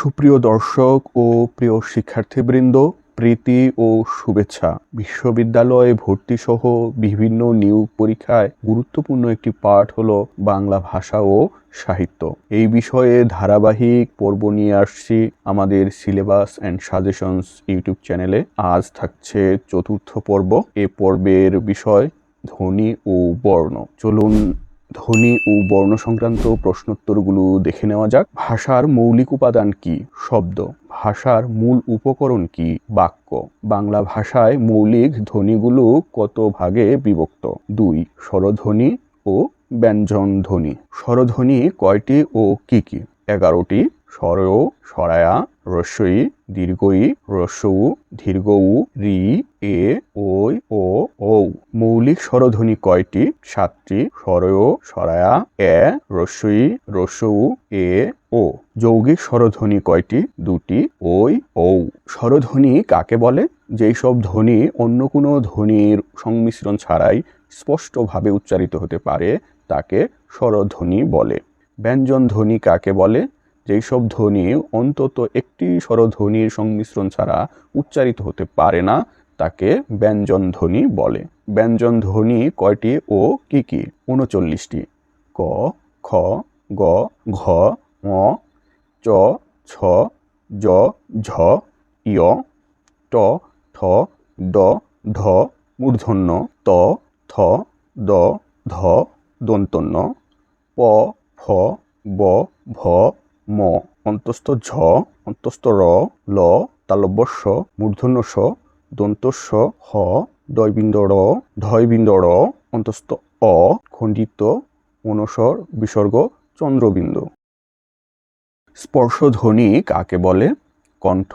সুপ্রিয় দর্শক ও প্রিয় শিক্ষার্থীবৃন্দ, প্রীতি ও শুভেচ্ছা। বিশ্ববিদ্যালয়ে ভর্তি সহ বিভিন্ন নিয়োগ পরীক্ষায় গুরুত্বপূর্ণ একটি পাঠ হলো বাংলা ভাষা ও সাহিত্য। এই বিষয়ে ধারাবাহিক পর্ব নিয়ে আসছি আমাদের সিলেবাস অ্যান্ড সাজেশনস ইউটিউব চ্যানেলে। আজ থাকছে চতুর্থ পর্ব। এ পর্বের বিষয় ধ্বনি ও বর্ণ। চলুন ধ্বনি ও বর্ণ সংক্রান্ত প্রশ্নোত্তরগুলো দেখে নেওয়া যাক। ভাষার মৌলিক উপাদান কি? শব্দ। ভাষার মূল উপকরণ কি? বাক্য। বাংলা ভাষায় মৌলিক ধ্বনিগুলো কত ভাগে বিভক্ত? 2. স্বরধ্বনি ও ব্যঞ্জন ধ্বনি। স্বরধ্বনি কয়টি ও কি কি? 11টি। স্বর, স্বরায়া, হ্রস্বই, দীর্ঘই, হ্রস্বউ, দীর্ঘউ, রি, এ, ওই, ও, ঔ। মৌলিক স্বরধ্বনি কয়টি? 7টি। স্বরয়, স্বরায়া, এ, হ্রস্বই, হ্রস্বউ, এ, ও। যৌগিক স্বরধ্বনি কয়টি? 2টি। ওই, ঔ। স্বরধ্বনি কাকে বলে? যেই সব ধ্বনি অন্য কোনো ধ্বনির সংমিশ্রণ ছাড়াই স্পষ্টভাবে উচ্চারিত হতে পারে তাকে স্বরধ্বনি বলে। ব্যঞ্জন ধ্বনি কাকে বলে? যেই সব ধ্বনি অন্তত একটি স্বরধ্বনির সংমিশ্রণ ছাড়া উচ্চারিত হতে পারে না তাকে ব্যঞ্জন ধ্বনি বলে। ব্যঞ্জন ধ্বনি কয়টি ও কি কি? 39টি। ক, খ, গ, ঘ, ঙ, চ, ছ, জ, ঝ, য়, ট, ঠ, ড, ঢ, মূর্ধন্য, ত, থ, দ, ধ, দন্তন্য, প, ফ, ব, ভ, ম, অন্তস্থ ঝ, অন্তস্থ র, ল, তালব্য শ, মূর্ধন্য ষ, দন্তস্ব হ, ডয়বিন্দু র, ঢয়বিন্দু র, অন্তস্থ অ, খণ্ডিত অনুস্বর বিসর্গ চন্দ্রবিন্দু। স্পর্শধ্বনি কাকে বলে? কণ্ঠ,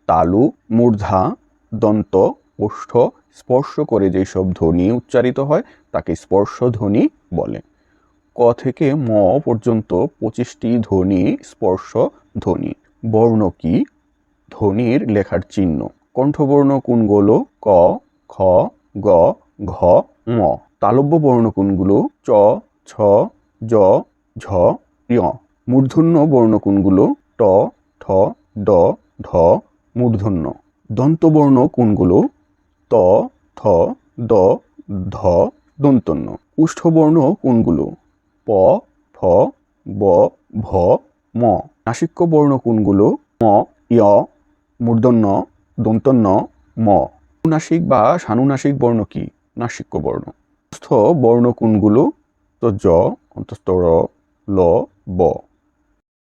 তালু, মূর্ধা, দন্ত, ওষ্ঠ স্পর্শ করে যেসব ধ্বনি উচ্চারিত হয় তাকে স্পর্শধ্বনি বলে। ক থেকে ম পর্যন্ত 25টি ধ্বনি স্পর্শ ধ্বনি। বর্ণ কি? ধ্বনির লেখার চিহ্ন। কণ্ঠবর্ণ কোনগুলো? ক, খ, গ, ঘ, ঙ। তালব্য বর্ণ কোনগুলো? চ, ছ, জ, ঝ, ঞ। মূর্ধন্য বর্ণ কোনগুলো? ট, ঠ, ড, ঢ, মূর্ধন্য। দন্তবর্ণ কোনগুলো? ত, থ, দ, ধ, দন্তন্য। ওষ্ঠবর্ণ কোনগুলো? প, ফ, ব, ভ, ম। নাসিক্য বর্ণ কোনগুলো? ম, য়, মূর্ধন্য, দন্তন্য, ম। অনুনাসিক বা সানুনাসিক বর্ণ কি? নাসিক্য বর্ণ। অন্তস্থ বর্ণ কোনগুলো? তো জ, অন্তস্থ র, ল, ব।